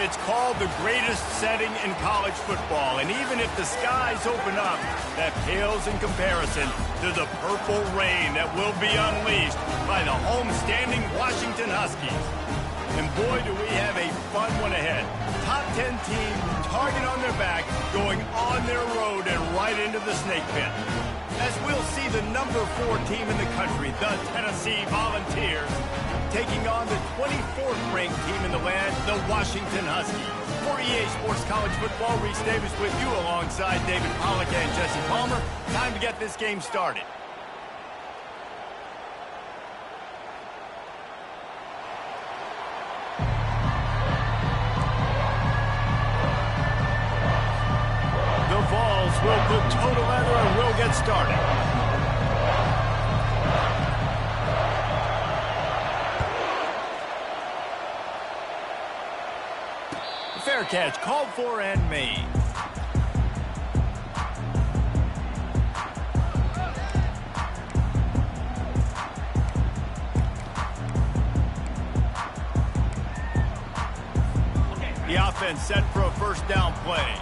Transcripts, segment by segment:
It's called the greatest setting in college football, and even if the skies open up, that pales in comparison to the purple rain that will be unleashed by the homestanding Washington Huskies. And boy, do we have a fun one ahead. Top 10 team, target on their back, going on their road and right into the snake pit. As we'll see the number 4 team in the country, the Tennessee Volunteers, taking on the 24th ranked team in the land, the Washington Huskies. For EA Sports College Football, Reese Davis with you alongside David Pollack and Jesse Palmer. Time to get this game started. The Vols will put toe to leather and we'll get started. Fair catch, called for and made. The offense set for a first down play.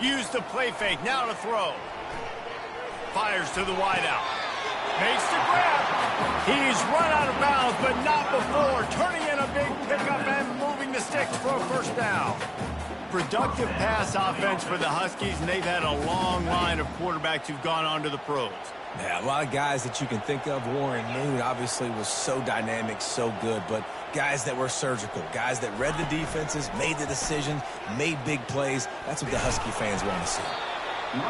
Use the play fake, now to throw. Fires to the wideout. Makes the grab. He's run out of bounds, but not before. Turning in a big pickup and moving the sticks for a first down. Productive pass offense for the Huskies, and they've had a long line of quarterbacks who've gone on to the pros. Yeah, a lot of guys that you can think of. Warren Moon obviously was so dynamic, so good, but guys that were surgical, guys that read the defenses, made the decision, made big plays. That's what the Husky fans want to see.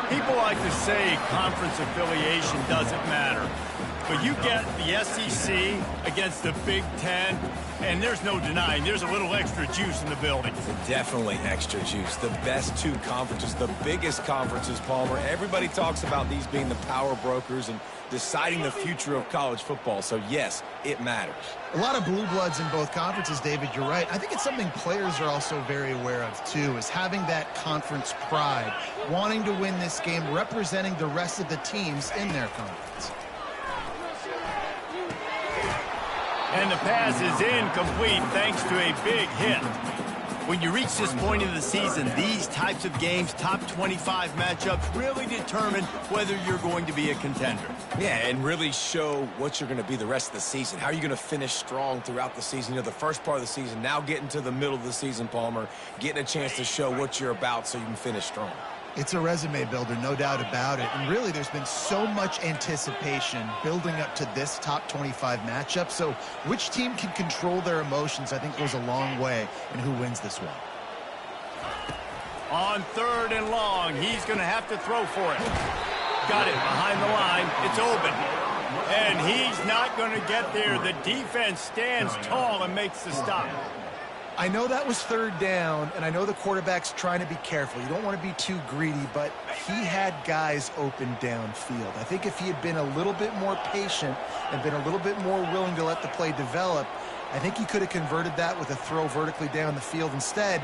People like to say conference affiliation doesn't matter, but you get the SEC against the Big Ten, and there's no denying there's a little extra juice in the building. Definitely extra juice. The best 2 conferences, the biggest conferences, Palmer. Everybody talks about these being the power brokers and deciding the future of college football, so yes, it matters. A lot of blue bloods in both conferences, David, you're right. I think it's something players are also very aware of, too, is having that conference pride, wanting to win this game, representing the rest of the teams in their conference. And the pass is incomplete thanks to a big hit. When you reach this point in the season, these types of games, top 25 matchups, really determine whether you're going to be a contender. Yeah, and really show what you're going to be the rest of the season. How are you going to finish strong throughout the season? You know, the first part of the season, now getting to the middle of the season, Palmer, getting a chance to show what you're about so you can finish strong. It's a resume builder, no doubt about it. And really, there's been so much anticipation building up to this top 25 matchup. So which team can control their emotions, I think, goes a long way in who wins this one. On 3rd and long, he's going to have to throw for it. Got it behind the line. It's open. And he's not going to get there. The defense stands tall and makes the stop. I know that was 3rd down, and I know the quarterback's trying to be careful. You don't want to be too greedy, but he had guys open downfield. I think if he had been a little bit more patient and been a little bit more willing to let the play develop, I think he could have converted that with a throw vertically down the field. Instead,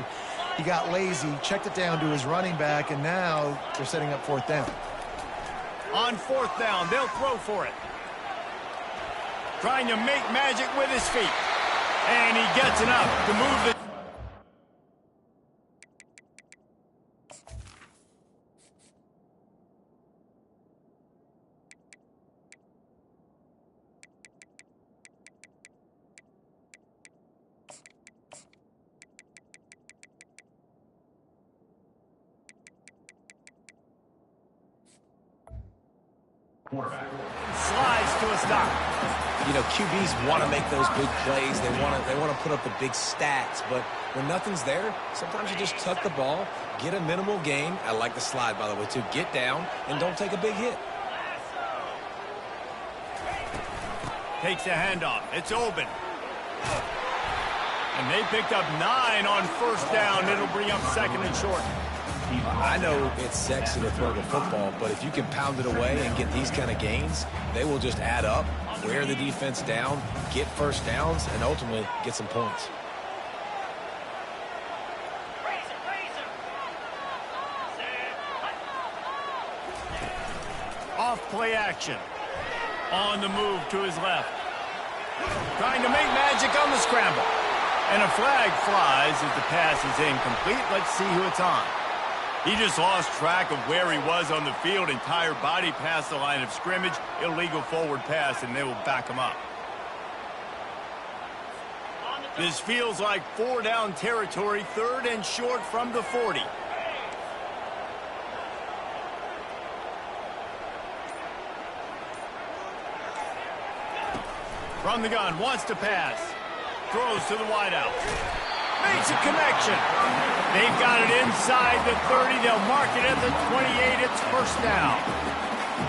he got lazy, checked it down to his running back, and now they're setting up 4th down. On 4th down, they'll throw for it. Trying to make magic with his feet. And he gets enough to move the... Slides to a stop. You know, QBs want to make those big plays. They want to put up the big stats. But when nothing's there, sometimes you just tuck the ball, get a minimal gain. I like the slide, by the way, too. Get down and don't take a big hit. Takes a handoff. It's open. And they picked up 9 on 1st down. It'll bring up 2nd and short. I know it's sexy to throw the football, but if you can pound it away and get these kind of gains, they will just add up, wear the defense down, get first downs, and ultimately get some points. Off play action. On the move to his left. Trying to make magic on the scramble. And a flag flies as the pass is incomplete. Let's see who it's on. He just lost track of where he was on the field. Entire body past the line of scrimmage. Illegal forward pass, and they will back him up. This feels like 4-down territory, 3rd and short from the 40. From the gun, wants to pass. Throws to the wideout. Makes a connection. They've got it inside the 30. They'll mark it at the 28. It's first down.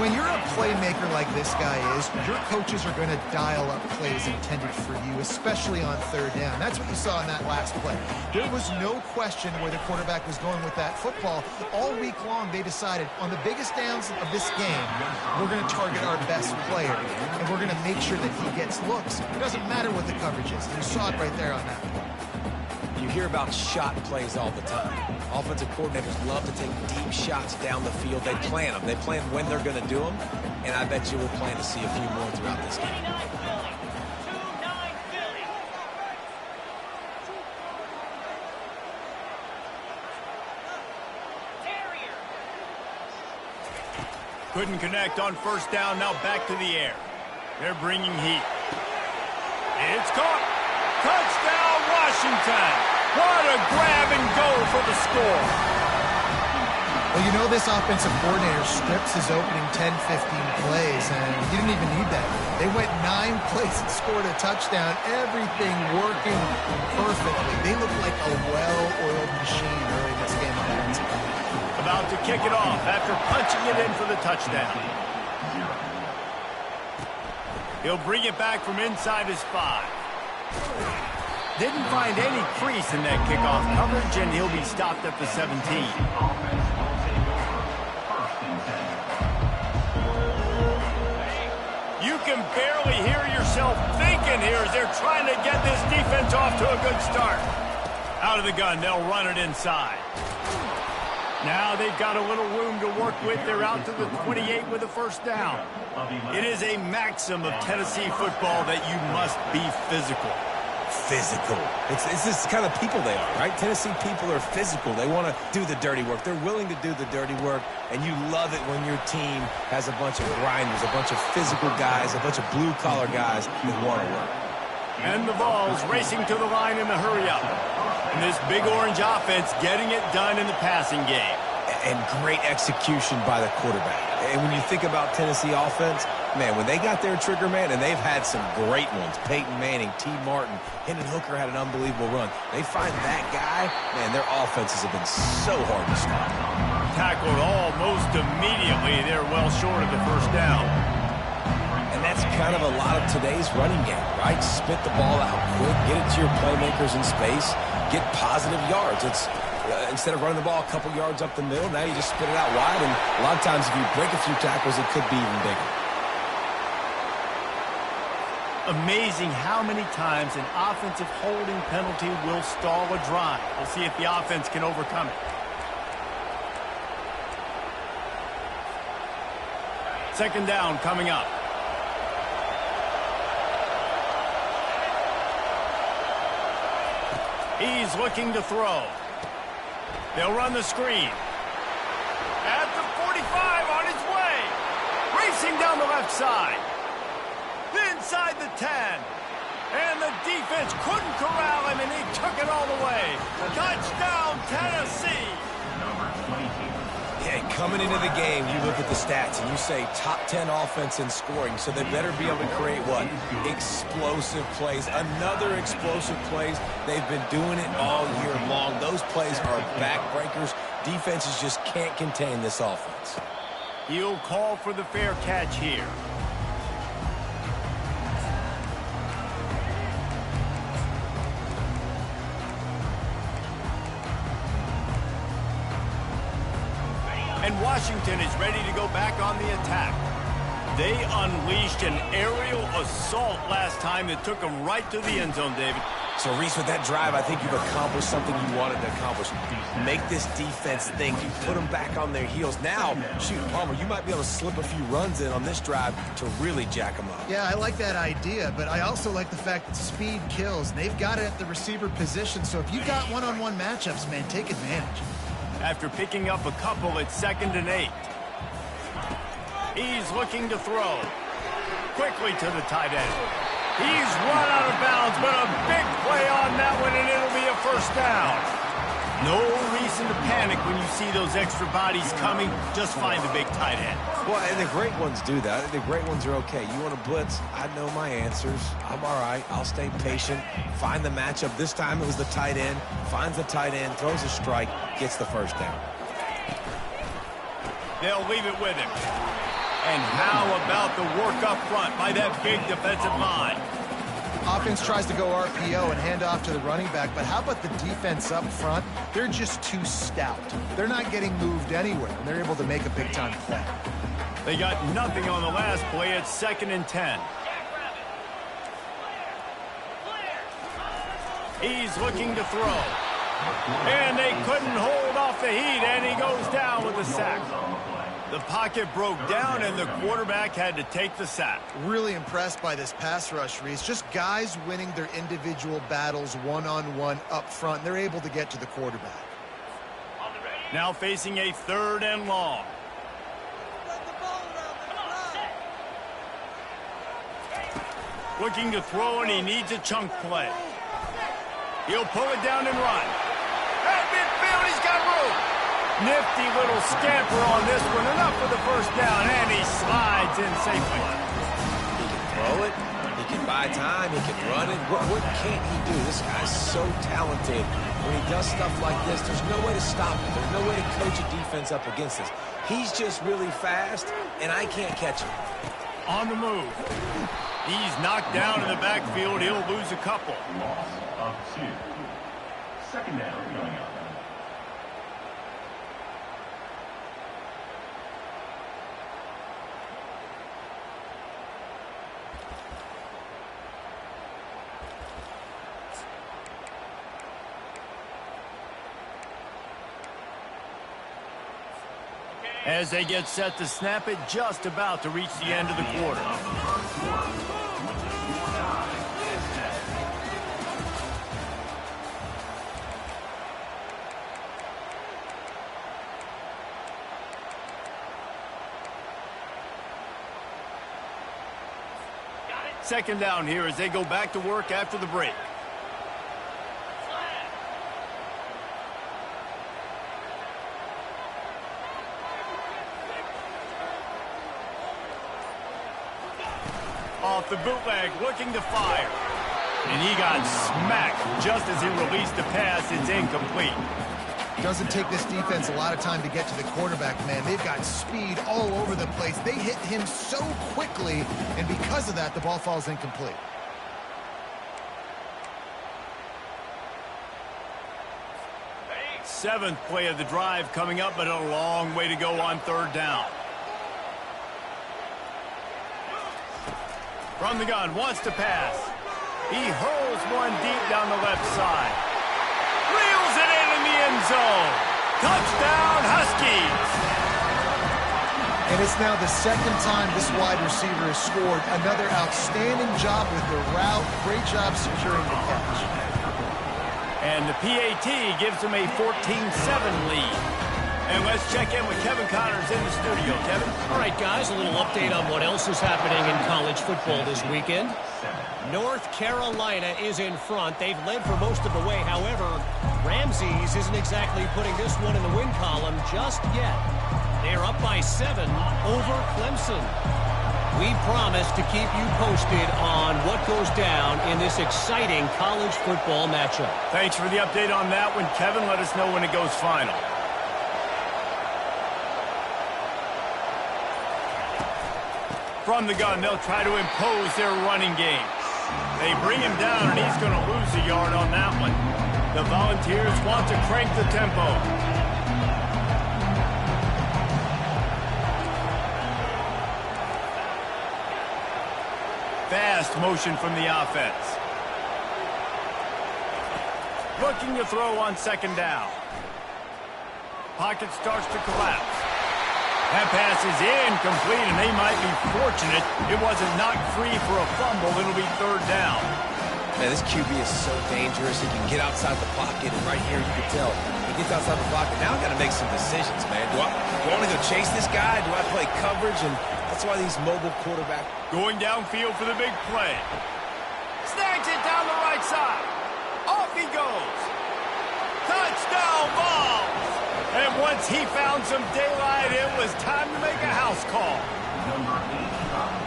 When you're a playmaker like this guy is, your coaches are going to dial up plays intended for you, especially on 3rd down. That's what you saw in that last play. There was no question where the quarterback was going with that football. All week long, they decided on the biggest downs of this game, we're going to target our best player, and we're going to make sure that he gets looks. It doesn't matter what the coverage is. You saw it right there on that play. You hear about shot plays all the time. Offensive coordinators love to take deep shots down the field. They plan them. They plan when they're going to do them, and I bet you we'll plan to see a few more throughout this game. Couldn't connect on first down. Now back to the air. They're bringing heat. It's caught. Touchdown, Washington. What a grab and go for the score. Well, you know this offensive coordinator strips his opening 10, 15 plays, and he didn't even need that. They went 9 plays and scored a touchdown. Everything working perfectly. They look like a well-oiled machine early in this game offensively. About to kick it off after punching it in for the touchdown. He'll bring it back from inside his 5. Didn't find any crease in that kickoff coverage, and he'll be stopped at the 17. You can barely hear yourself thinking here as they're trying to get this defense off to a good start. Out of the gun, they'll run it inside. Now they've got a little room to work with. They're out to the 28 with a first down. It is a maxim of Tennessee football that you must be physical. Physical. It's this kind of people they are, right? Tennessee people are physical. They want to do the dirty work. They're willing to do the dirty work, and you love it when your team has a bunch of grinders, a bunch of physical guys, a bunch of blue-collar guys that want to work. And the ball's racing to the line in the hurry-up. And this big orange offense getting it done in the passing game. And great execution by the quarterback. And when you think about Tennessee offense, man, when they got their trigger man, and they've had some great ones, Peyton Manning, T. Martin, Hendon Hooker had an unbelievable run. They find that guy, man, their offenses have been so hard to stop. Tackled almost immediately. They're well short of the first down. And that's kind of a lot of today's running game, right? Spit the ball out quick, get it to your playmakers in space, get positive yards. It's instead of running the ball a couple yards up the middle, now you just spit it out wide, and a lot of times if you break a few tackles, it could be even bigger. Amazing how many times an offensive holding penalty will stall a drive. We'll see if the offense can overcome it. Second down coming up. He's looking to throw. They'll run the screen. At the 45 on his way. Racing down the left side. Inside the 10. And the defense couldn't corral him, and he took it all the way. Touchdown, Tennessee. Yeah, coming into the game, you look at the stats, and you say top 10 offense in scoring, so they better be able to create what? Explosive plays. Another explosive plays. They've been doing it all year long. Those plays are backbreakers. Defenses just can't contain this offense. He'll call for the fair catch here. And Washington is ready to go back on the attack. They unleashed an aerial assault last time that took them right to the end zone, David. So, Reese, with that drive, I think you've accomplished something you wanted to accomplish. Make this defense think. You put them back on their heels. Now, shoot, Palmer, you might be able to slip a few runs in on this drive to really jack them up. Yeah, I like that idea, but I also like the fact that speed kills. And they've got it at the receiver position, so if you've got one-on-one matchups, man, take advantage. After picking up a couple, it's 2nd and 8. He's looking to throw. Quickly to the tight end. He's run out of bounds, but a big play on that one, and it'll be a first down. No reason to panic when you see those extra bodies coming. Just find the big tight end. Well, and the great ones do that. The great ones are okay. You want to blitz? I know my answers. I'm all right. I'll stay patient. Find the matchup. This time it was the tight end. Finds the tight end, throws a strike, gets the first down. They'll leave it with him. And how about the work up front by that big defensive line? Offense tries to go RPO and hand off to the running back, but how about the defense up front? They're just too stout. They're not getting moved anywhere, and they're able to make a big-time play. They got nothing on the last play. It's 2nd and 10. He's looking to throw. And they couldn't hold off the heat, and he goes down with a sack. The pocket broke down, and the quarterback had to take the sack. Really impressed by this pass rush, Reese. Just guys winning their individual battles one-on-one up front. They're able to get to the quarterback. Now facing a 3rd and long. Looking to throw, and he needs a chunk play. He'll pull it down and run. At midfield, he's got room. Nifty little scamper on this one. Enough for the first down, and he slides in safely. He can throw it. He can buy time. He can run it. What can't he do? This guy's so talented. When he does stuff like this, there's no way to stop him. There's no way to coach a defense up against this. He's just really fast, and I can't catch him. On the move. He's knocked down in the backfield. He'll lose a couple. Loss of 2. 2nd down coming up. As they get set to snap it, just about to reach the end of the quarter. Second down here as they go back to work after the break. Off the bootleg, looking to fire. And he got smacked just as he released the pass. It's incomplete. Doesn't take this defense a lot of time to get to the quarterback, man. They've got speed all over the place. They hit him so quickly, and because of that, the ball falls incomplete. Seventh play of the drive coming up, but a long way to go on 3rd down. From the gun, wants to pass. He hurls one deep down the left side. Reels it in the end zone. Touchdown, Huskies. And it's now the 2nd time this wide receiver has scored. Another outstanding job with the route. Great job securing the catch. And the PAT gives him a 14-7 lead. And let's check in with Kevin Connors in the studio. Kevin? All right, guys, a little update on what else is happening in college football this weekend. North Carolina is in front. They've led for most of the way. However, Ramses isn't exactly putting this one in the win column just yet. They're up by 7 over Clemson. We promise to keep you posted on what goes down in this exciting college football matchup. Thanks for the update on that one, Kevin. Let us know when it goes final. From the gun, they'll try to impose their running game. They bring him down, and he's going to lose a yard on that one. The Volunteers want to crank the tempo. Fast motion from the offense. Looking to throw on second down. Pocket starts to collapse. That pass is incomplete, and they might be fortunate it wasn't knocked free for a fumble. It'll be third down. Man, this QB is so dangerous. He can get outside the pocket, and right here you can tell he gets outside the pocket. Now I've got to make some decisions, man. Do I want to go chase this guy? Do I play coverage? And that's why these mobile quarterbacks... Going downfield for the big play. Snags it down the right side. Off he goes. Touchdown ball. And once he found some daylight, it was time to make a house call.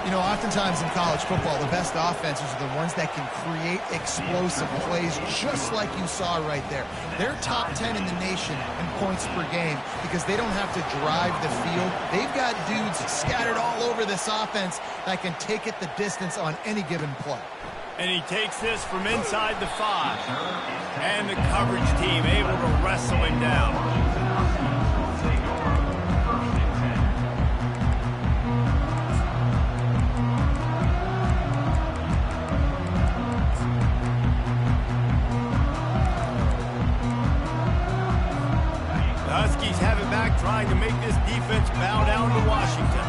You know, oftentimes in college football, the best offenses are the ones that can create explosive plays, just like you saw right there. They're top 10 in the nation in points per game because they don't have to drive the field. They've got dudes scattered all over this offense that can take it the distance on any given play. And he takes this from inside the 5. And the coverage team able to wrestle him down. Huskies have it back, trying to make this defense bow down to Washington.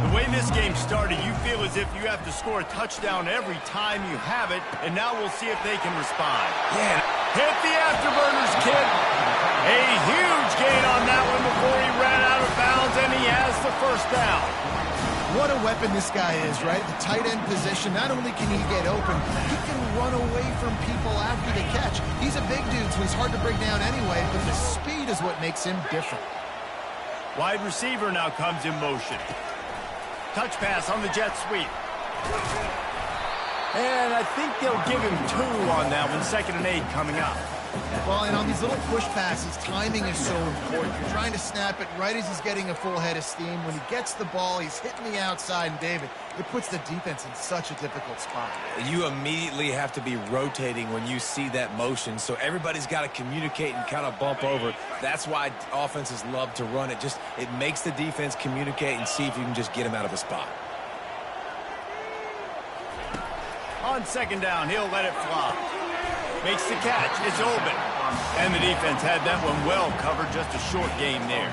The way this game started, you feel as if you have to score a touchdown every time you have it, and now we'll see if they can respond. Yeah. Hit the afterburners, kid. A huge gain on that one before he ran out of bounds, and he has the first down. What a weapon this guy is, right? The tight end position, not only can he get open, he can run away from people after the catch. He's a big dude, so he's hard to bring down anyway, but the speed is what makes him different. Wide receiver now comes in motion. Touch pass on the jet sweep. And I think they'll give him 2 on that one. 2nd and 8 coming up. Well, and on these little push passes, timing is so important. You're trying to snap it right as he's getting a full head of steam. When he gets the ball, he's hitting the outside, and David, it puts the defense in such a difficult spot. You immediately have to be rotating when you see that motion, so everybody's got to communicate and kind of bump over. That's why offenses love to run it. It makes the defense communicate and see if you can just get him out of a spot. On second down, he'll let it fly. Makes the catch. It's open. And the defense had that one well covered. Just a short game there.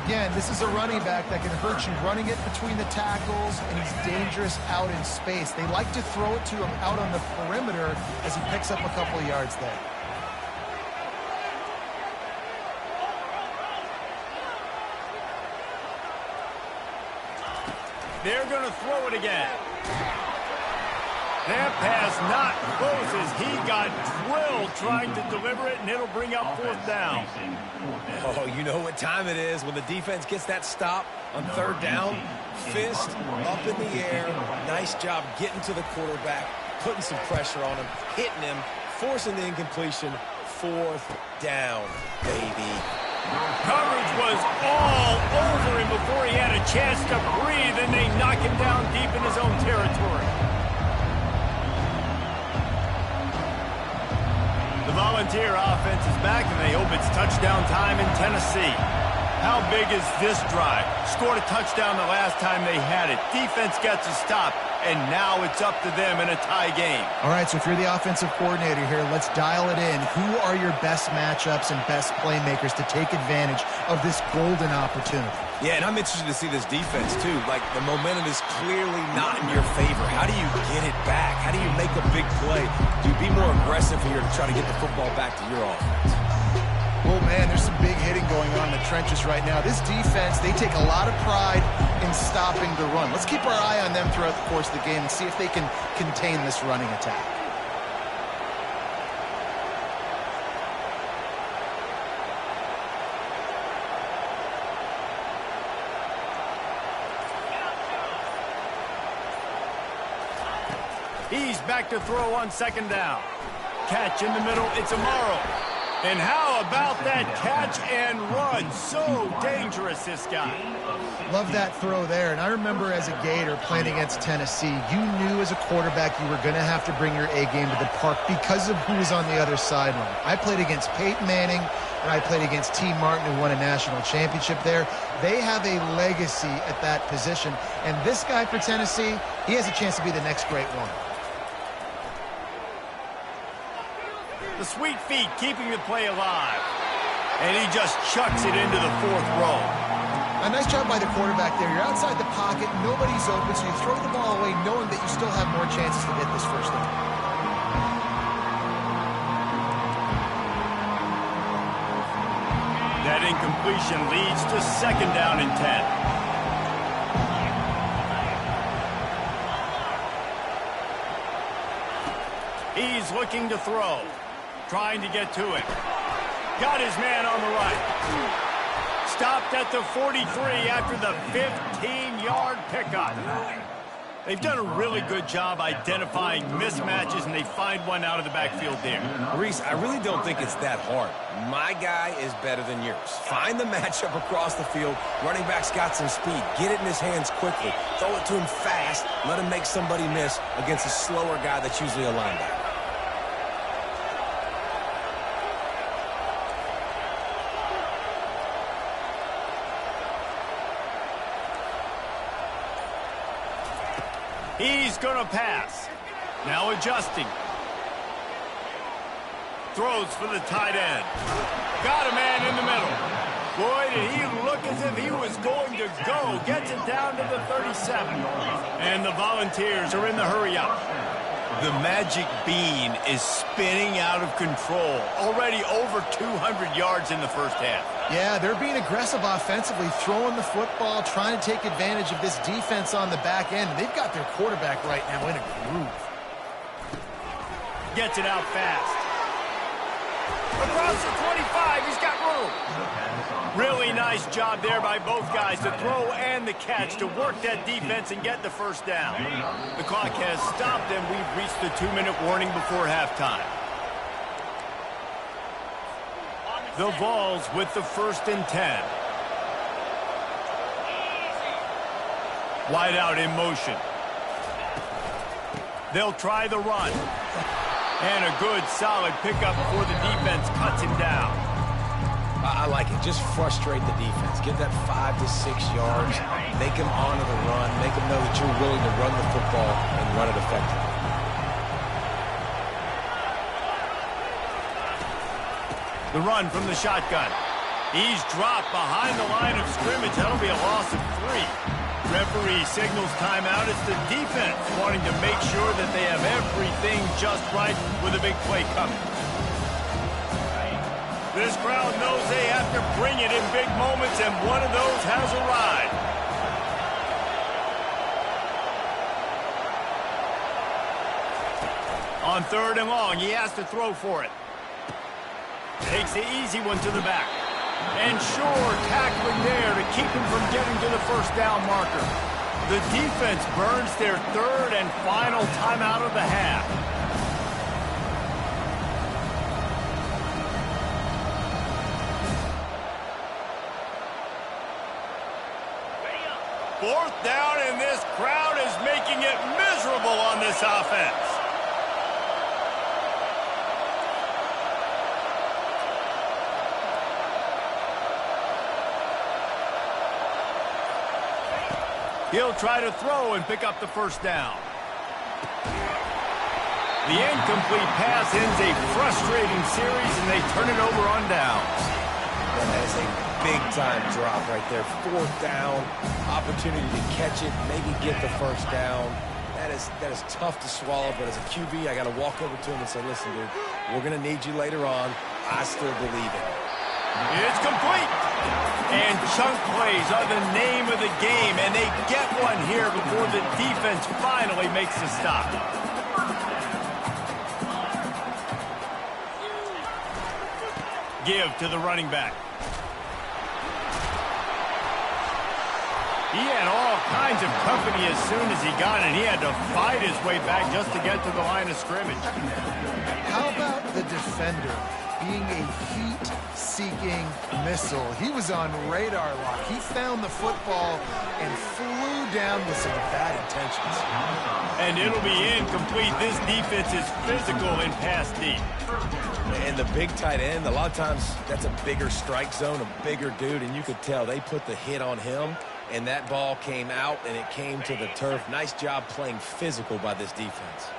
Again, this is a running back that can hurt you running it between the tackles, and he's dangerous out in space. They like to throw it to him out on the perimeter as he picks up a couple of yards there. They're going to throw it again. That pass not close as he got drilled trying to deliver it, and it'll bring up 4th down. Oh, you know what time it is when the defense gets that stop on 3rd down. Fist up in the air. Nice job getting to the quarterback, putting some pressure on him, hitting him, forcing the incompletion. 4th down, baby. Coverage was all over him before he had a chance to breathe, and they knock him down deep in his own territory. The Volunteer offense is back, and they hope it's touchdown time in Tennessee. How big is this drive? Scored a touchdown the last time they had it. Defense gets a stop, and now it's up to them in a tie game. All right, so if you're the offensive coordinator here, let's dial it in. Who are your best matchups and best playmakers to take advantage of this golden opportunity? Yeah, and I'm interested to see this defense, too. Like, the momentum is clearly not in your favor. How do you get it back? How do you make a big play? Do you be more aggressive here to try to get the football back to your offense? Oh, man, there's some big hitting going on in the trenches right now. This defense, they take a lot of pride in stopping the run. Let's keep our eye on them throughout the course of the game and see if they can contain this running attack. He's back to throw on 2nd down. Catch in the middle. It's Amaro. And how about that catch and run? So dangerous, this guy. Love that throw there. And I remember as a Gator playing against Tennessee, you knew as a quarterback you were going to have to bring your A game to the park because of who was on the other sideline. I played against Peyton Manning, and I played against T. Martin, who won a national championship there. They have a legacy at that position. And this guy for Tennessee, he has a chance to be the next great one. The sweet feet keeping the play alive. And he just chucks it into the 4th row. A nice job by the quarterback there. You're outside the pocket, nobody's open, so you throw the ball away knowing that you still have more chances to get this first down. That incompletion leads to 2nd down and 10. He's looking to throw, trying to get to it. Got his man on the right. Stopped at the 43 after the 15-yard pickup. They've done a really good job identifying mismatches, and they find one out of the backfield there. Reese, I really don't think it's that hard. My guy is better than yours. Find the matchup across the field. Running back's got some speed. Get it in his hands quickly. Throw it to him fast. Let him make somebody miss against a slower guy that's usually a linebacker. He's going to pass. Now adjusting. Throws for the tight end. Got a man in the middle. Boy, did he look as if he was going to go. Gets it down to the 37. And the Volunteers are in the hurry-up. The magic bean is spinning out of control. Already over 200 yards in the first half. Yeah, they're being aggressive offensively, throwing the football, trying to take advantage of this defense on the back end. They've got their quarterback right now in a groove. Gets it out fast. Across the 25, he's got room. Really nice job there by both guys, the throw and the catch, to work that defense and get the first down. The clock has stopped, and we've reached the 2-minute warning before halftime. The Vols with the 1st and 10. Wide out in motion. They'll try the run. And a good, solid pickup before the defense cuts him down. I like it. Just frustrate the defense. Give that 5 to 6 yards. Make them honor the run. Make them know that you're willing to run the football and run it effectively. The run from the shotgun. He's dropped behind the line of scrimmage. That'll be a loss of 3. Referee signals timeout. It's the defense wanting to make sure that they have everything just right with a big play coming. This crowd knows they have to bring it in big moments, and one of those has arrived. On 3rd and long, he has to throw for it. Takes the easy one to the back. And sure, tackling there to keep him from getting to the first down marker. The defense burns their 3rd and final timeout of the half. Fourth down, and this crowd is making it miserable on this offense. He'll try to throw and pick up the first down. The incomplete pass ends a frustrating series, and they turn it over on downs. And that is a big-time drop right there. 4th down, opportunity to catch it, maybe get the first down. That is tough to swallow, but as a QB, I got to walk over to him and say, listen, dude, we're going to need you later on. I still believe it. It's complete. And chunk plays are the name of the game, and they get one here before the defense finally makes the stop. Give to the running back. He had all kinds of company as soon as he got it. He had to fight his way back just to get to the line of scrimmage. How about the defender being a heat-seeking missile? He was on radar lock. He found the football and flew down with some bad intentions. And it'll be incomplete. This defense is physical in pass deep. And the big tight end, a lot of times that's a bigger strike zone, a bigger dude, and you could tell they put the hit on him, and that ball came out, and it came to the turf. Nice job playing physical by this defense.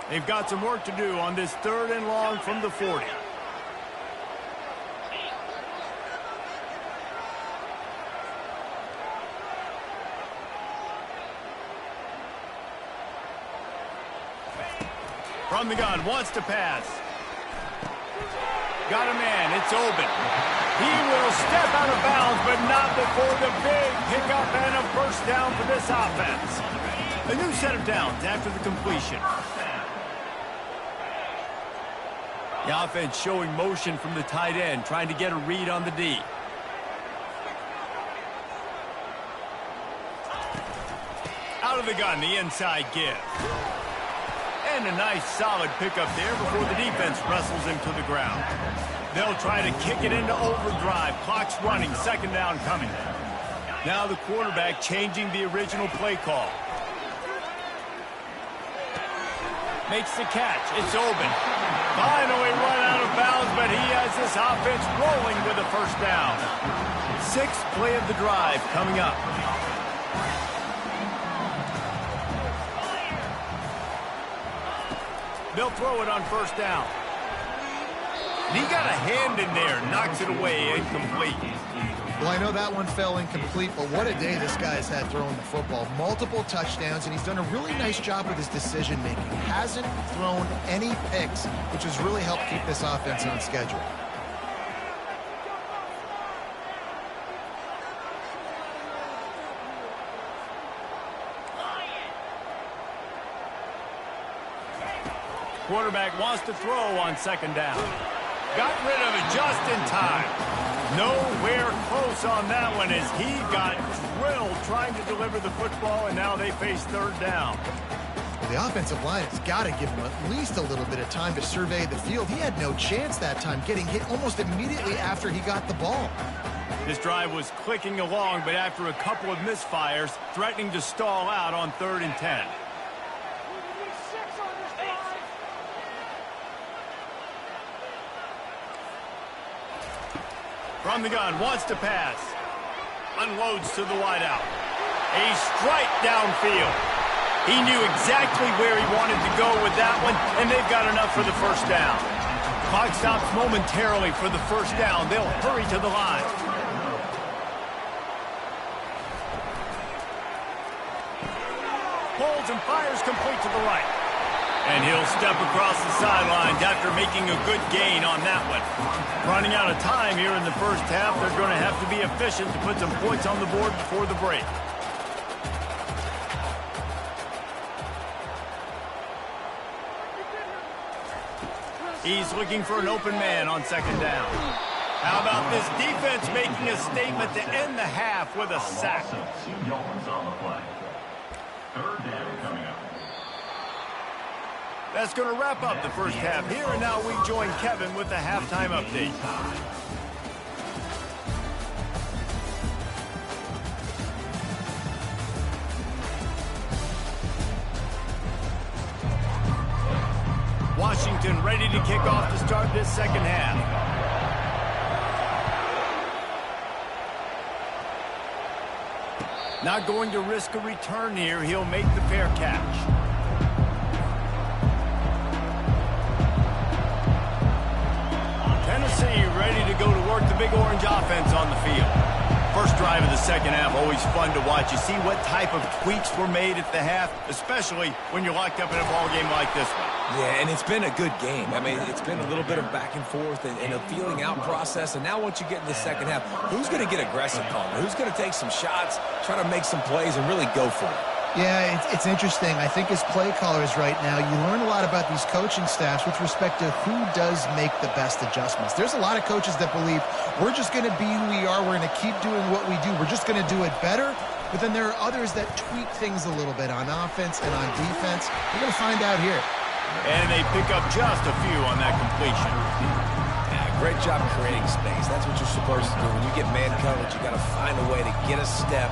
They've got some work to do on this 3rd and long from the 40. From the gun, wants to pass. Got a man, it's open. He will step out of bounds, but not before the big pickup and a first down for this offense. A new set of downs after the completion. The offense showing motion from the tight end, trying to get a read on the D. Out of the gun, the inside give. And a nice solid pickup there before the defense wrestles him to the ground. They'll try to kick it into overdrive. Clock's running, 2nd down coming. Now the quarterback changing the original play call. Makes the catch. It's open. Finally run out of bounds, but he has this offense rolling with a first down. 6th play of the drive coming up. They'll throw it on first down. And he got a hand in there, knocks it away, incomplete. Well, I know that one fell incomplete, but what a day this guy's had throwing the football. Multiple touchdowns, and he's done a really nice job with his decision-making. Hasn't thrown any picks, which has really helped keep this offense on schedule. Quarterback wants to throw on 2nd down. Got rid of it just in time. Nowhere close on that one as he got drilled trying to deliver the football, and now they face 3rd down. Well, the offensive line has got to give him at least a little bit of time to survey the field. He had no chance that time, getting hit almost immediately after he got the ball. This drive was clicking along, but after a couple of misfires, threatening to stall out on 3rd and 10. From the gun, wants to pass. Unloads to the wideout. A strike downfield. He knew exactly where he wanted to go with that one, and they've got enough for the first down. Clock stops momentarily for the first down. They'll hurry to the line. Pulls and fires complete to the right. And he'll step across the sidelines after making a good gain on that one. Running out of time here in the first half, they're going to have to be efficient to put some points on the board before the break. He's looking for an open man on 2nd down. How about this defense making a statement to end the half with a sack? 2 yards on the play. 3rd down coming up. That's going to wrap up the first half here, and now we join Kevin with the halftime update. Washington ready to kick off to start this 2nd half. Not going to risk a return here. He'll make the fair catch. Tennessee ready to go to work the Big Orange offense on the field. First drive of the 2nd half, always fun to watch. You see what type of tweaks were made at the half, especially when you're locked up in a ball game like this one. Yeah, and it's been a good game. I mean, it's been a little bit of back and forth and a feeling out process. And now once you get in the 2nd half, who's going to get aggressive, Palmer? Who's going to take some shots, try to make some plays, and really go for it? Yeah, it's interesting. I think as play callers right now, you learn a lot about these coaching staffs with respect to who does make the best adjustments. There's a lot of coaches that believe we're just going to be who we are. We're going to keep doing what we do. We're just going to do it better. But then there are others that tweak things a little bit on offense and on defense. We're going to find out here. And they pick up just a few on that completion. Great job creating space. That's what you're supposed to do. When you get man coverage, you got to find a way to get a step,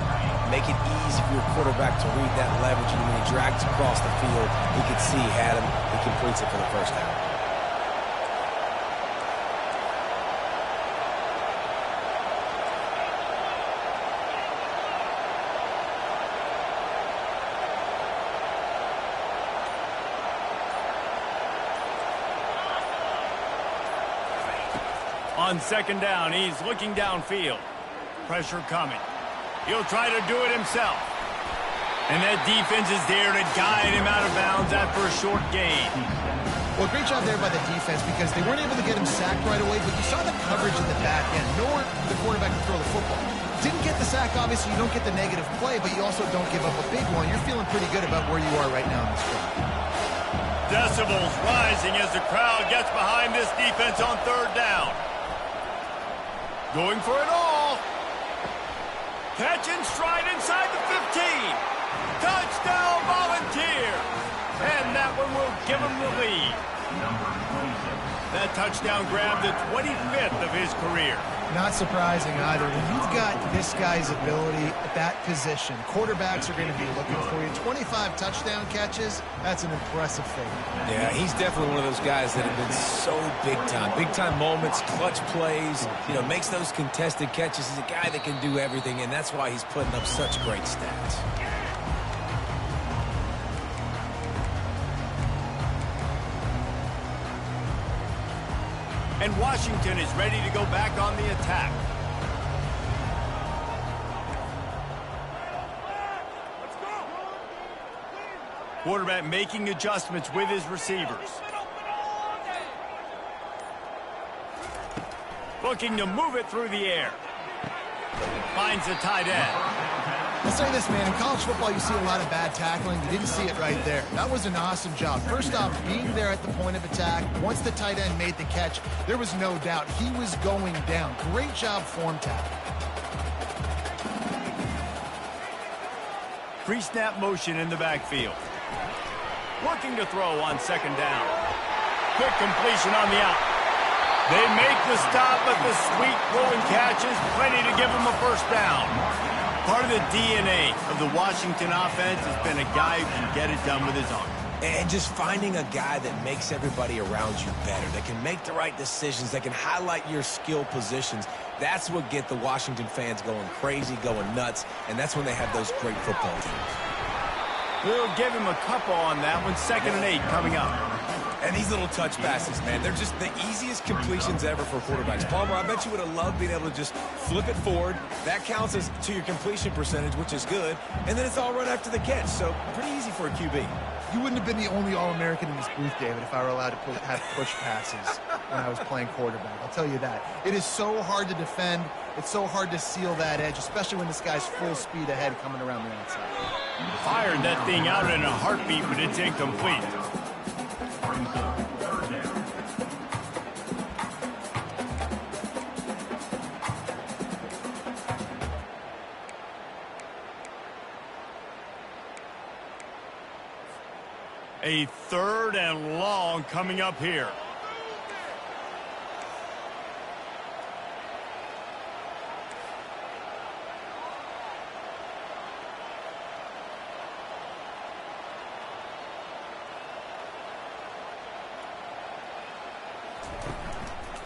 make it easy for your quarterback to read that leverage, and when he drags across the field, he could see he had him. He completes it for the first down. On second down, he's looking downfield. Pressure coming. He'll try to do it himself. And that defense is there to guide him out of bounds after a short gain. Well, great job there by the defense because they weren't able to get him sacked right away, but you saw the coverage in the back end. Nor the quarterback to throw the football. Didn't get the sack, obviously. You don't get the negative play, but you also don't give up a big one. You're feeling pretty good about where you are right now in this game. Decibels rising as the crowd gets behind this defense on third down. Going for it all. Catch and stride inside the 15. Touchdown, Volunteer. And that one will give him the lead. That touchdown grabbed the 25th of his career. Not surprising either. When you've got this guy's ability at that position, quarterbacks are going to be looking for you. 25 touchdown catches, that's an impressive thing. Yeah, he's definitely one of those guys that have been so big time. Big time moments, clutch plays, makes those contested catches. He's a guy that can do everything, and that's why he's putting up such great stats. And Washington is ready to go back on the attack. Quarterback making adjustments with his receivers. Looking to move it through the air. Finds the tight end. I'll say this, man. In college football, you see a lot of bad tackling. You didn't see it right there. That was an awesome job. First off, being there at the point of attack. Once the tight end made the catch, there was no doubt he was going down. Great job form tackle. Pre-snap motion in the backfield. Working to throw on second down. Quick completion on the out. They make the stop, but the sweet throwing catch is plenty to give them a first down. Part of the DNA of the Washington offense has been a guy who can get it done with his arm. And just finding a guy that makes everybody around you better, that can make the right decisions, that can highlight your skill positions. That's what get the Washington fans going crazy, going nuts, and that's when they have those great football teams. We'll give him a couple on that one. 2nd and 8 coming up. And these little touch passes, man, they're just the easiest completions ever for quarterbacks. Palmer, I bet you would have loved being able to just flip it forward. That counts as to your completion percentage, which is good. And then it's all run after the catch, so pretty easy for a QB. You wouldn't have been the only All-American in this booth, David, if I were allowed to have push passes when I was playing quarterback. I'll tell you that. It is so hard to defend. It's so hard to seal that edge, especially when this guy's full speed ahead coming around the outside. Fired that thing out in a heartbeat, but it's incomplete. A 3rd and long coming up here.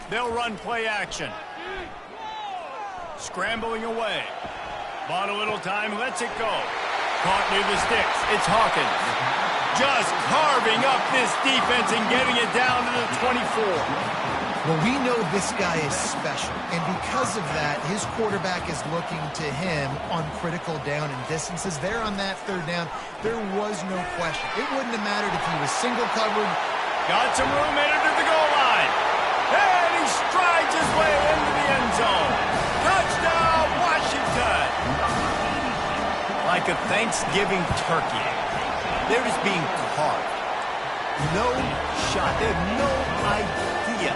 They'll run play action. Scrambling away. Bought a little time, lets it go. Caught near the sticks. It's Hawkins. Just carving up this defense and getting it down to the 24. Well, we know this guy is special, and because of that, his quarterback is looking to him on critical down and distances. There on that 3rd down, there was no question. It wouldn't have mattered if he was single covered. Got some room, headed to the goal line. And he strides his way into the end zone. Touchdown, Washington. Like a Thanksgiving turkey. They're just being carved. No shot. They have no idea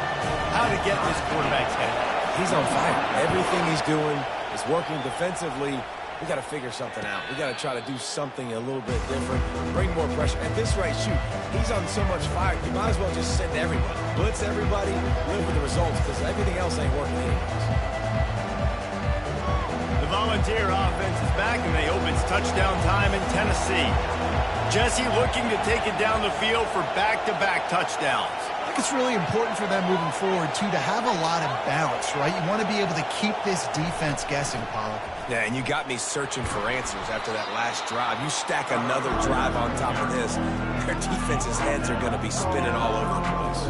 how to get this quarterback's head. He's on fire. Everything he's doing is working defensively. We got to figure something out. We got to try to do something a little bit different, bring more pressure. At this rate, shoot, he's on so much fire. You might as well just send everybody. Blitz everybody, live with the results, because everything else ain't working anyways. The Volunteer offense is back, and they hope it's touchdown time in Tennessee. Jesse looking to take it down the field for back-to-back touchdowns. I think it's really important for them moving forward, too, to have a lot of balance, right? You want to be able to keep this defense guessing, Pollock. Yeah, and you got me searching for answers after that last drive. You stack another drive on top of this, their defense's heads are going to be spinning all over the place.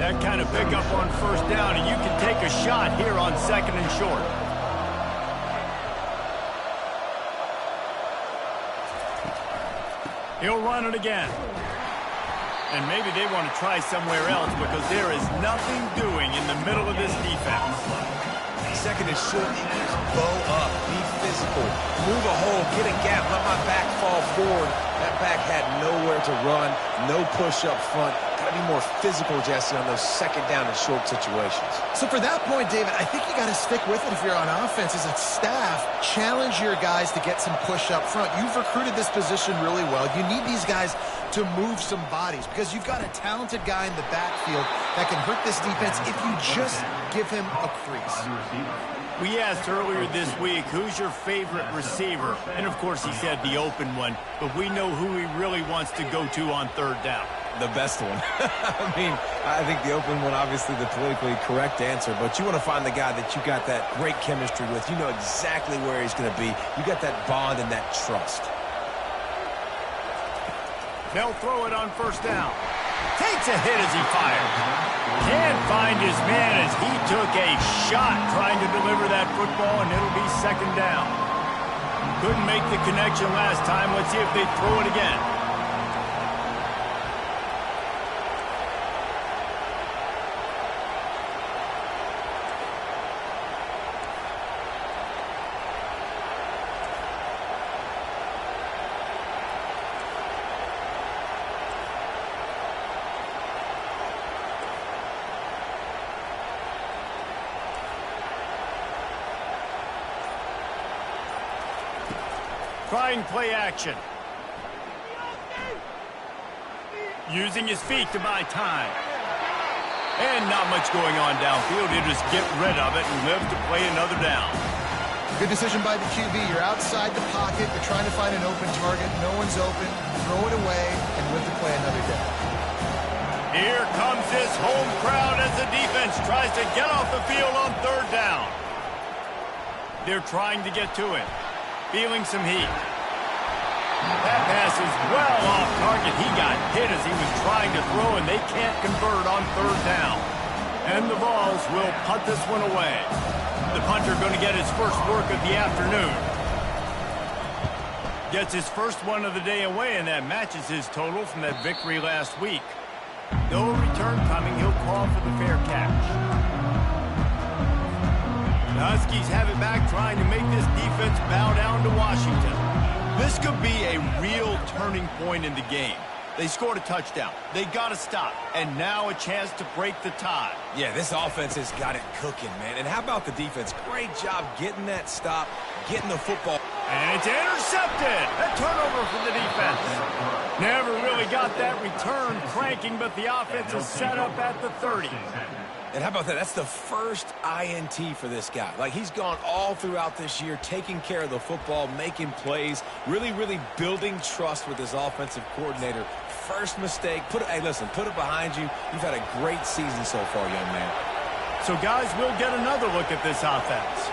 That kind of pickup on first down, and you can take a shot here on 2nd and short. He'll run it again. And maybe they want to try somewhere else because there is nothing doing in the middle of this defense. 2nd and short, bow up, be physical, move a hole, get a gap, let my back fall forward. That back had nowhere to run, no push up front. Got to be more physical, Jesse, on those 2nd down and short situations. So for that point, David, I think you got to stick with it if you're on offense as a staff. Challenge your guys to get some push up front. You've recruited this position really well. You need these guys to move some bodies because you've got a talented guy in the backfield that can hurt this defense if you just give him a crease. We asked earlier this week, who's your favorite receiver? And, of course, he said the open one, but we know who he really wants to go to on 3rd down. The best one. I mean, I think the open one, obviously the politically correct answer, but you want to find the guy that you got that great chemistry with. You know exactly where he's going to be. You got that bond and that trust. They'll throw it on 1st down. Takes a hit as he fires. Can't find his man as he took a shot trying to deliver that football, and it'll be 2nd down. Couldn't make the connection last time. Let's see if they throw it again. Trying play action. Using his feet to buy time. And not much going on downfield. He'll just get rid of it and live to play another down. Good decision by the QB. You're outside the pocket. You're trying to find an open target. No one's open. Throw it away and live to play another day. Here comes this home crowd as the defense tries to get off the field on 3rd down. They're trying to get to it. Feeling some heat. That pass is well off target. He got hit as he was trying to throw, and they can't convert on 3rd down. And the Vols will punt this one away. The punter going to get his first work of the afternoon. Gets his first one of the day away, and that matches his total from that victory last week. No return coming. He'll call for the fair catch. The Huskies have it back, trying to make this defense bow down to Washington. This could be a real turning point in the game. They scored a touchdown. They got to stop. And now a chance to break the tie. Yeah, this offense has got it cooking, man. And how about the defense? Great job getting that stop, getting the football. And it's intercepted. A turnover for the defense. Never really got that return cranking, but the offense is set up at the 30. And how about that? That's the first INT for this guy. Like, he's gone all throughout this year, taking care of the football, making plays, really, really building trust with his offensive coordinator. First mistake. Hey, listen, put it behind you. You've had a great season so far, young man. So, guys, we'll get another look at this offense.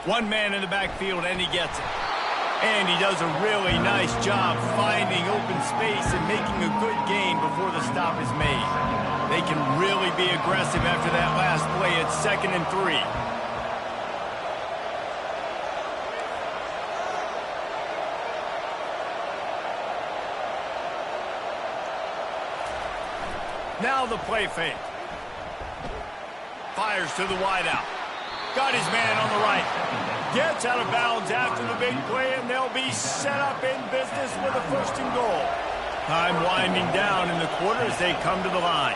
One man in the backfield, and he gets it. And he does a really nice job finding open space and making a good gain before the stop is made. They can really be aggressive after that last play. It's 2nd and 3. Now the play fake. Fires to the wideout. Got his man on the right. Gets out of bounds after the big play, and they'll be set up in business with a 1st and goal. Time winding down in the quarter as they come to the line.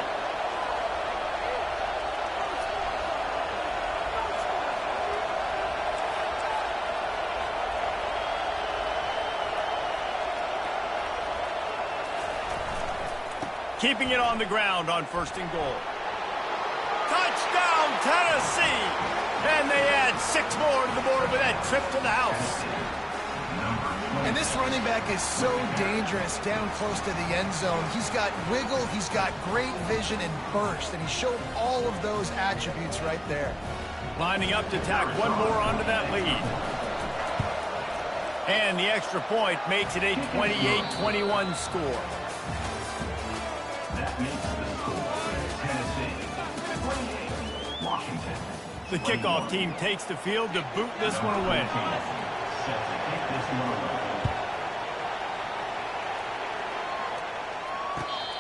Keeping it on the ground on 1st and goal. Touchdown, Tennessee! And they add 6 more to the board with that trip to the house. And this running back is so dangerous down close to the end zone. He's got wiggle, he's got great vision and burst, and he showed all of those attributes right there. Lining up to tack one more onto that lead. And the extra point makes it a 28-21 score. That makes the score Tennessee 28, Washington. The kickoff team takes the field to boot this one away. Set to kick this one away.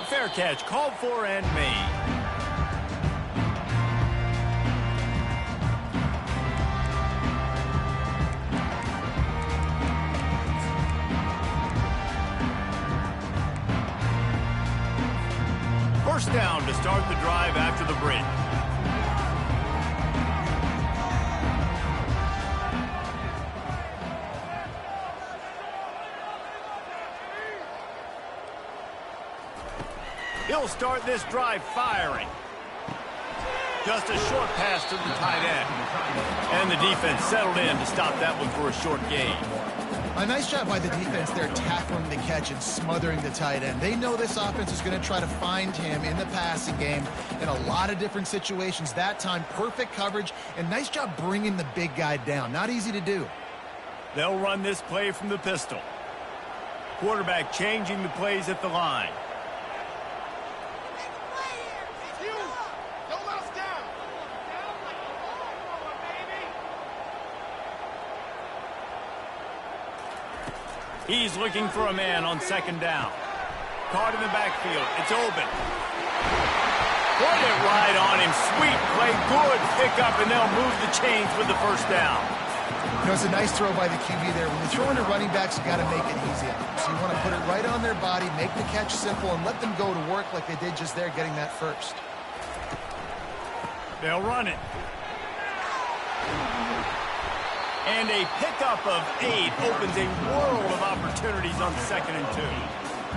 Fair catch called for and made. First down to start the drive after the break. He'll start this drive firing. Just a short pass to the tight end. And the defense settled in to stop that one for a short gain. A nice job by the defense there tackling the catch and smothering the tight end. They know this offense is going to try to find him in the passing game in a lot of different situations. That time, perfect coverage, and nice job bringing the big guy down. Not easy to do. They'll run this play from the pistol. Quarterback changing the plays at the line. He's looking for a man on second down. Caught in the backfield. It's open. Put it right on him. Sweet play. Good pickup, and they'll move the chains with the first down. You know, it's a nice throw by the QB there. When you're throwing to running backs, you got to make it easy on them. So you want to put it right on their body, make the catch simple, and let them go to work like they did just there, getting that first. They'll run it. And a pickup of 8 opens a world of opportunities on 2nd and 2.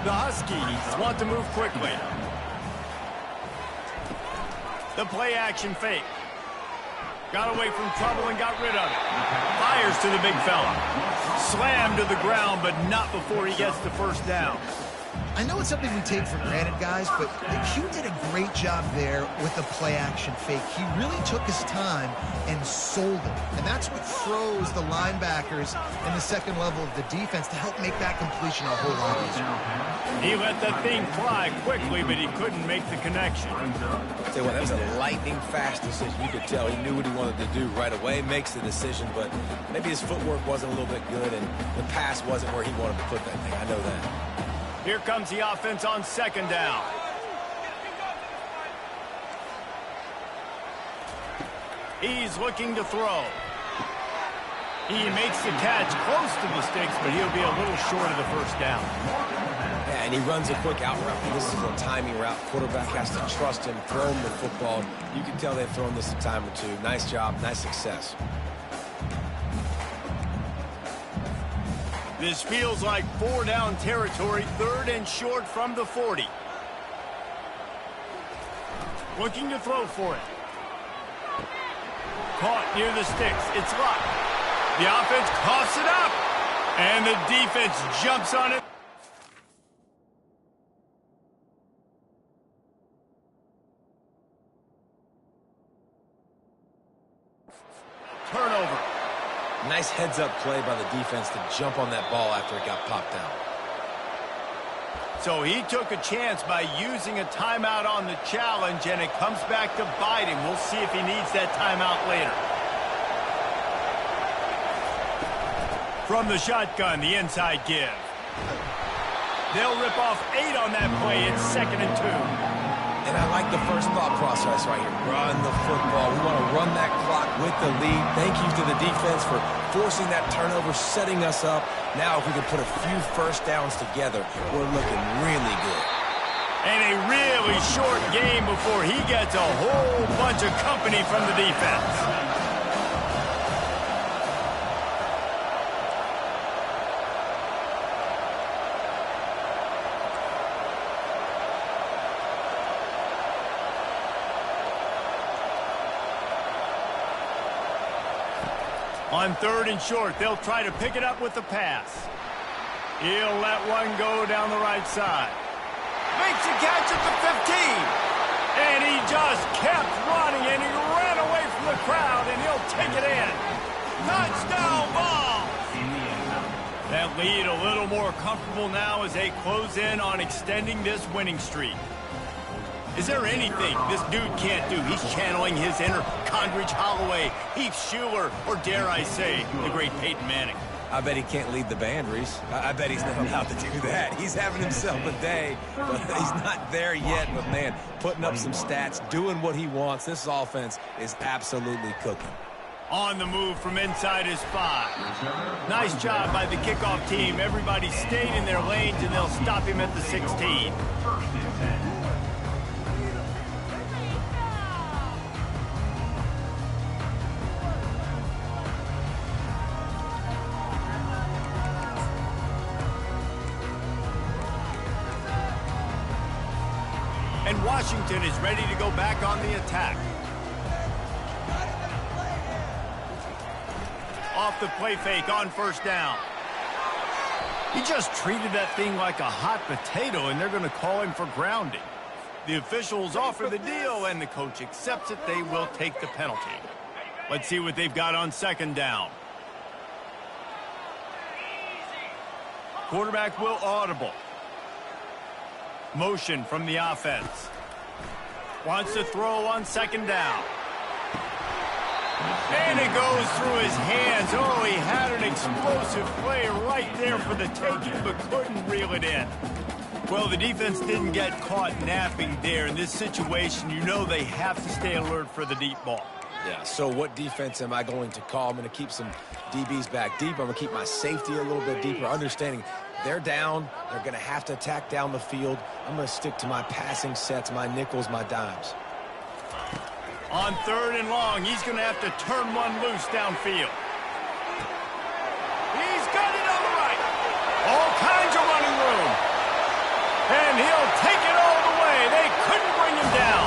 The Huskies want to move quickly. The play action fake. Got away from trouble and got rid of it. Fires to the big fella. Slammed to the ground, but not before he gets the first down. I know it's something we take for granted, guys, but Q did a great job there with the play-action fake. He really took his time and sold it. And that's what froze the linebackers in the second level of the defense to help make that completion a whole lot easier. He let that thing fly quickly, but he couldn't make the connection. Tell you what, that was a lightning-fast decision. You could tell he knew what he wanted to do right away, makes the decision, but maybe his footwork wasn't a little bit good, and the pass wasn't where he wanted to put that thing. I know that. Here comes the offense on second down. He's looking to throw. He makes the catch close to the sticks, but he'll be a little short of the first down. Yeah, and he runs a quick out route. This is a timing route. Quarterback has to trust him, throw him the football. You can tell they've thrown this a time or two. Nice job, nice success. This feels like 4-down territory, 3rd and short from the 40. Looking to throw for it. Caught near the sticks. It's Luck. The offense coughs it up. And the defense jumps on it. Turnover. Nice heads-up play by the defense to jump on that ball after it got popped out. So he took a chance by using a timeout on the challenge, and it comes back to bite him. We'll see if he needs that timeout later. From the shotgun, the inside give. They'll rip off 8 on that play. It's 2nd and 2. And I like the first thought process right here. Run the football. We want to run that clock with the lead. Thank you to the defense for forcing that turnover, setting us up. Now if we can put a few first downs together, we're looking really good. And a really short game before he gets a whole bunch of company from the defense. On 3rd and short, they'll try to pick it up with the pass. He'll let one go down the right side. Makes a catch at the 15. And he just kept running, and he ran away from the crowd, and he'll take it in. Touchdown ball. that lead a little more comfortable now as they close in on extending this winning streak. Is there anything this dude can't do? He's channeling his inner Condridge Holloway, Heath Schuler, or dare I say, the great Peyton Manning. I bet he can't lead the band, Reese. I bet he's not allowed to do that. He's having himself a day, but he's not there yet. But, man, putting up some stats, doing what he wants. This offense is absolutely cooking. On the move from inside his 5. Nice job by the kickoff team. Everybody stayed in their lanes, and they'll stop him at the 16. First and 10. And Washington is ready to go back on the attack. Off the play fake on first down. He just treated that thing like a hot potato, and they're going to call him for grounding. The officials offer the deal, and the coach accepts it. They will take the penalty. Let's see what they've got on second down. Quarterback will audible. Motion from the offense. Wants to throw on second down. And it goes through his hands. Oh, he had an explosive play right there for the taking, but couldn't reel it in. Well, the defense didn't get caught napping there. In this situation, you know they have to stay alert for the deep ball. Yeah, so what defense am I going to call? I'm going to keep some DBs back deep. I'm going to keep my safety a little bit deeper, understanding they're down. They're going to have to attack down the field. I'm going to stick to my passing sets, my nickels, my dimes. On third and long, he's going to have to turn one loose downfield. He's got it on the right. All kinds of running room. And he'll take it all the way. They couldn't bring him down.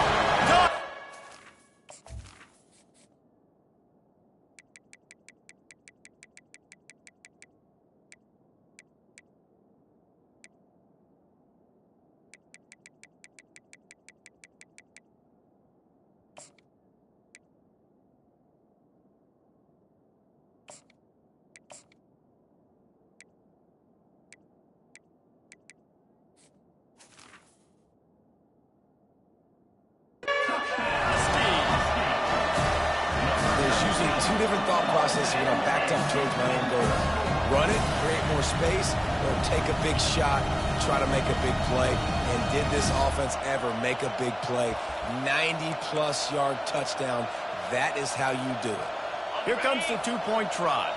Two different thought processes when I'm backed up towards my own goal. Run it, create more space, or take a big shot and try to make a big play. And did this offense ever make a big play? 90-plus yard touchdown. That is how you do it. Here comes the two-point try.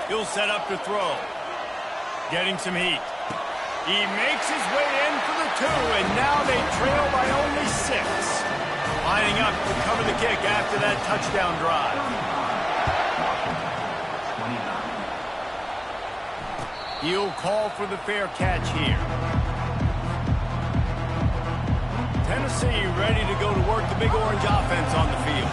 He'll set up to throw. Getting some heat. He makes his way in for the 2, and now they trail by only 6. Lining up to cover the kick after that touchdown drive. He'll call for the fair catch here. Tennessee ready to go to work the Big Orange offense on the field.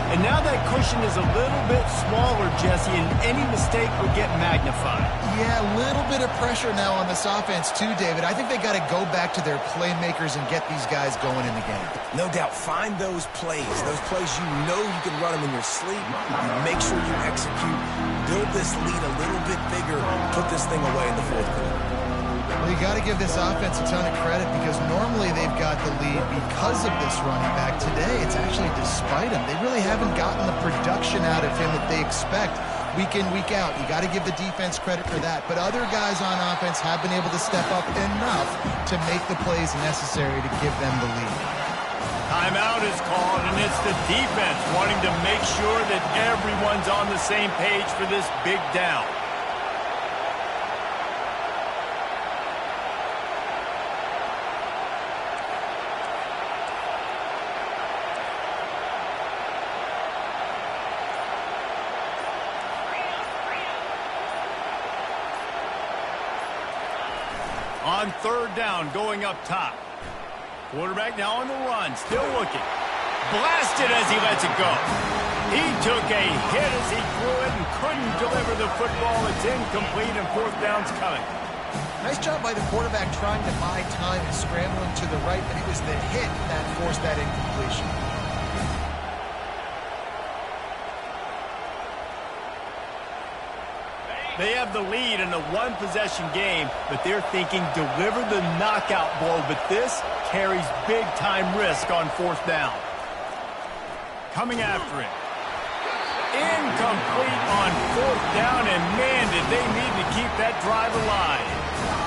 And now that cushion is a little bit smaller, Jesse, and any mistake would get magnified. Yeah, a little bit of pressure now on this offense too, David. I think they got to go back to their playmakers and get these guys going in the game. No doubt, find those plays you know you can run them in your sleep. You make sure you execute, build this lead a little bit bigger, put this thing away in the fourth quarter. Well, you got to give this offense a ton of credit because normally they've got the lead because of this running back. Today, it's actually despite him. They really haven't gotten the production out of him that they expect week in, week out. You got to give the defense credit for that. But other guys on offense have been able to step up enough to make the plays necessary to give them the lead. Timeout is called, and it's the defense wanting to make sure that everyone's on the same page for this big down. On third down, going up top. Quarterback now on the run, still looking. Blasted as he lets it go. He took a hit as he threw it and couldn't deliver the football. It's incomplete and fourth down's coming. Nice job by the quarterback trying to buy time and scrambling to the right, but it was the hit that forced that incompletion. They have the lead in a one-possession game, but they're thinking deliver the knockout blow, but this carries big-time risk on fourth down. Coming after it. Incomplete on fourth down, and man, did they need to keep that drive alive.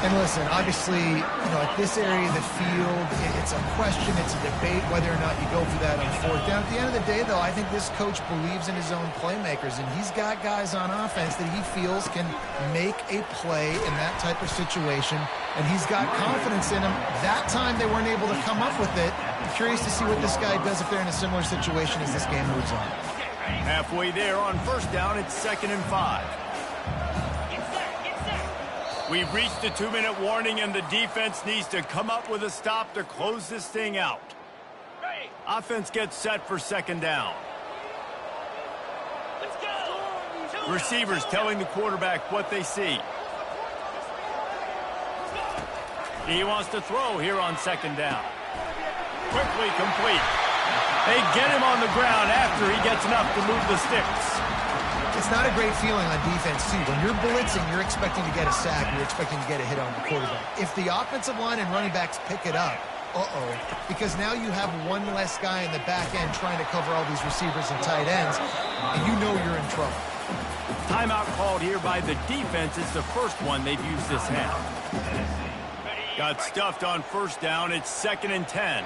And listen, obviously, at this area of the field, it's a question, it's a debate whether or not you go for that on fourth down. At the end of the day, though, I think this coach believes in his own playmakers, and he's got guys on offense that he feels can make a play in that type of situation, and he's got confidence in them. That time they weren't able to come up with it. I'm curious to see what this guy does if they're in a similar situation as this game moves on. Halfway there on first down, it's 2nd and 5. We've reached the 2-minute warning, and the defense needs to come up with a stop to close this thing out. Offense gets set for 2nd down. Receivers telling the quarterback what they see. He wants to throw here on 2nd down. Quickly complete. They get him on the ground after he gets enough to move the sticks. It's not a great feeling on defense, too. When you're blitzing, you're expecting to get a sack. You're expecting to get a hit on the quarterback. If the offensive line and running backs pick it up, because now you have one less guy in the back end trying to cover all these receivers and tight ends, and you know you're in trouble. Timeout called here by the defense. It's the first one they've used this half. Got stuffed on first down. It's 2nd and 10.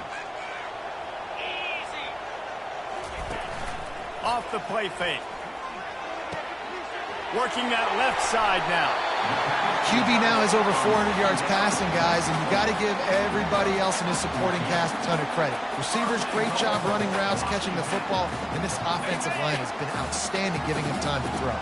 Off the play fake. Working that left side now. QB now has over 400 yards passing, guys, and you got to give everybody else in his supporting cast a ton of credit. Receivers, great job running routes, catching the football, and this offensive line has been outstanding, giving him time to throw.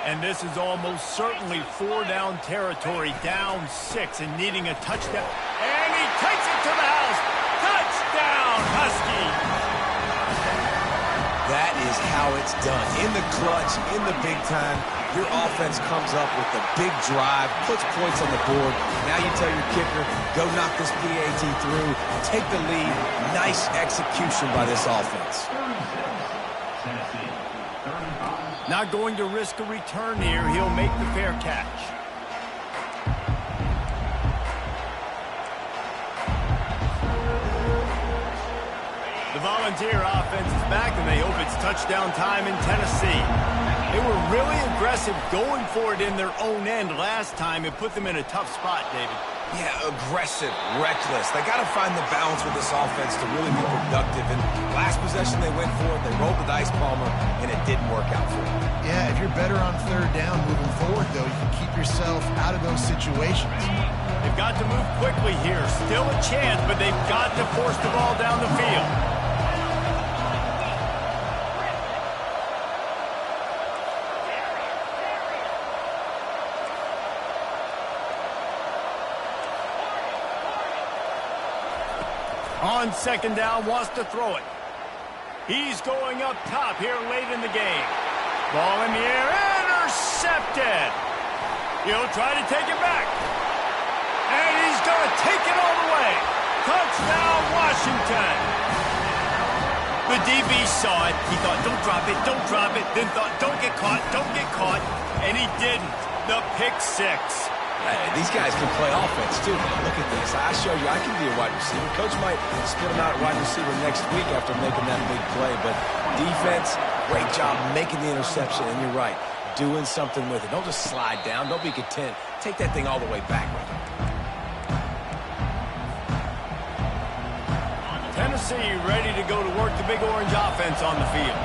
And this is almost certainly 4-down territory, down 6 and needing a touchdown. And he takes it to the house. Touchdown, Husky. That is how it's done. In the clutch, in the big time, your offense comes up with the big drive, puts points on the board. Now you tell your kicker, go knock this PAT through, take the lead. Nice execution by this offense. Not going to risk a return here. He'll make the fair catch. The Volunteer offense is back, and they hope it's touchdown time in Tennessee. They were really aggressive going for it in their own end last time. It put them in a tough spot, David. Yeah, aggressive, reckless. They got to find the balance with this offense to really be productive. And last possession they went for it, they rolled the dice, Palmer, and it didn't work out for them. Yeah, if you're better on third down moving forward, though, you can keep yourself out of those situations. They've got to move quickly here. Still a chance, but they've got to force the ball down the field. On 2nd down, wants to throw it. He's going up top here late in the game. Ball in the air, intercepted. He'll try to take it back. And he's going to take it all the way. Touchdown, Washington. The DB saw it. He thought, don't drop it, don't drop it. Then thought, don't get caught, don't get caught. And he didn't. The pick six. Hey, these guys can play offense, too, man. Look at this. I show you I can be a wide receiver. Coach might split him out at wide receiver next week after making that big play. But defense, great job making the interception. And you're right, doing something with it. Don't just slide down. Don't be content. Take that thing all the way back with you. Tennessee ready to go to work the Big Orange offense on the field.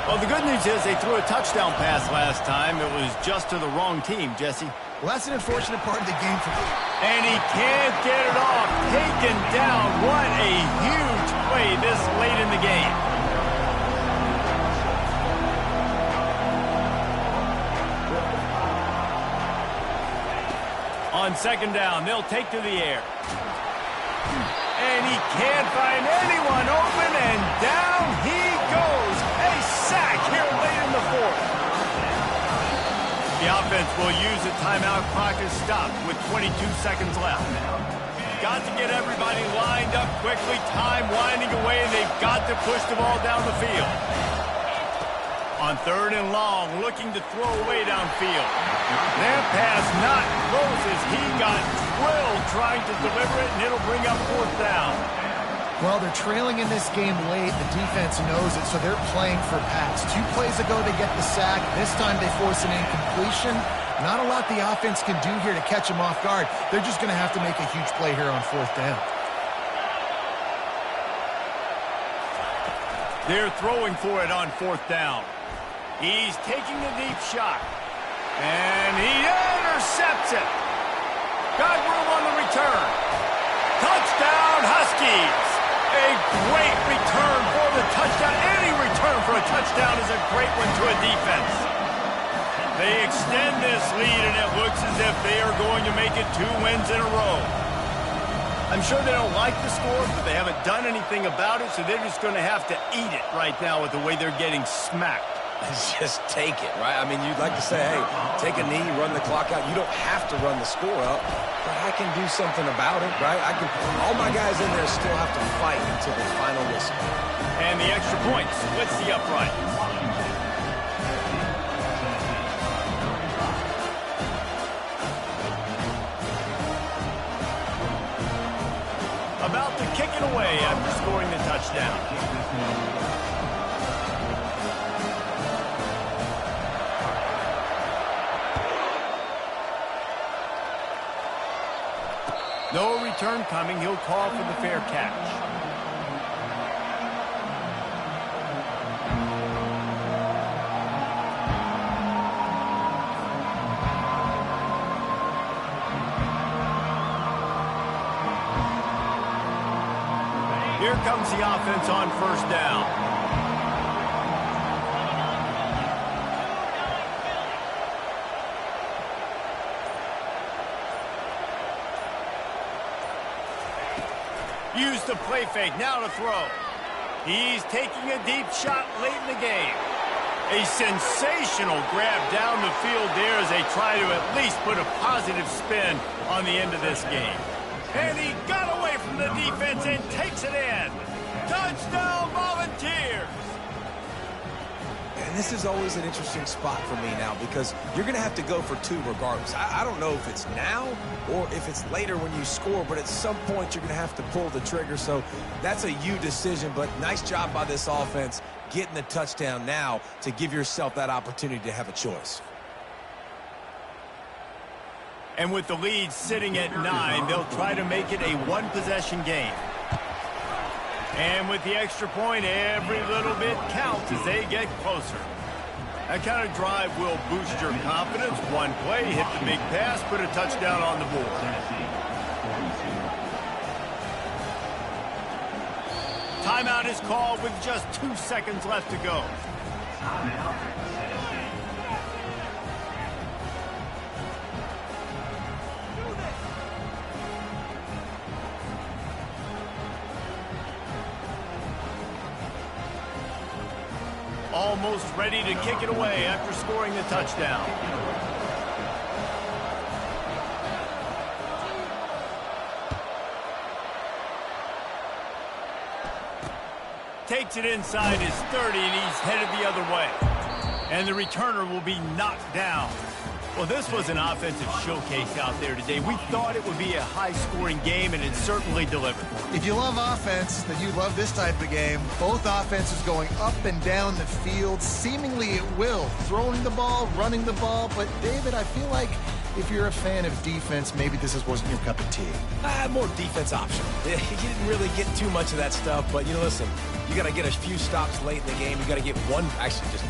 Well, the good news is they threw a touchdown pass last time. It was just to the wrong team, Jesse. Well, that's an unfortunate part of the game for me. And he can't get it off. Taken down. What a huge play this late in the game. On 2nd down, they'll take to the air. And he can't find anyone open, and down he goes. A sack here late in the fourth. The offense will use the timeout clock as stopped with 22 seconds left. Got to get everybody lined up quickly, time winding away, and they've got to push the ball down the field. On 3rd and long, looking to throw away downfield. That pass not close as he got drilled trying to deliver it, and it'll bring up 4th down. Well, they're trailing in this game late. The defense knows it, so they're playing for pass. 2 plays ago, they get the sack. This time, they force an incompletion. Not a lot the offense can do here to catch him off guard. They're just going to have to make a huge play here on 4th down. They're throwing for it on 4th down. He's taking a deep shot. And he intercepts it. Got room on the return. Touchdown, Huskies. A great return for the touchdown. Any return for a touchdown is a great one to a defense. They extend this lead, and it looks as if they are going to make it 2 wins in a row. I'm sure they don't like the score, but they haven't done anything about it, so they're just going to have to eat it right now with the way they're getting smacked. Just take it, right? I mean, you'd like to say, hey, take a knee, run the clock out. You don't have to run the score up, but I can do something about it, right? All my guys in there still have to fight until the final whistle. And the extra point splits the upright. About to kick it away after scoring the touchdown. No return coming. He'll call for the fair catch. Here comes the offense on 1st down. Use the play fake, now to throw. He's taking a deep shot late in the game. A sensational grab down the field there as they try to at least put a positive spin on the end of this game. And he got away from the defense and takes it in. Touchdown, Volunteers! And this is always an interesting spot for me now because you're going to have to go for 2 regardless. I don't know if it's now or if it's later when you score, but at some point you're going to have to pull the trigger. So that's a you decision, but nice job by this offense getting the touchdown now to give yourself that opportunity to have a choice. And with the lead sitting at 9, they'll try to make it a 1-possession game. And with the extra point, every little bit counts as they get closer. That kind of drive will boost your confidence. One play, hit the big pass, put a touchdown on the board. Timeout is called with just 2 seconds left to go. Almost ready to kick it away after scoring the touchdown. Takes it inside his 30, and he's headed the other way. And the returner will be knocked down. Well, this was an offensive showcase out there today. We thought it would be a high-scoring game, and it certainly delivered. If you love offense, then you love this type of game. Both offenses going up and down the field, seemingly at will. Throwing the ball, running the ball. But, David, I feel like if you're a fan of defense, maybe this wasn't your cup of tea. More defense option. You didn't really get too much of that stuff, but, listen, you got to get a few stops late in the game. You got to get one, actually just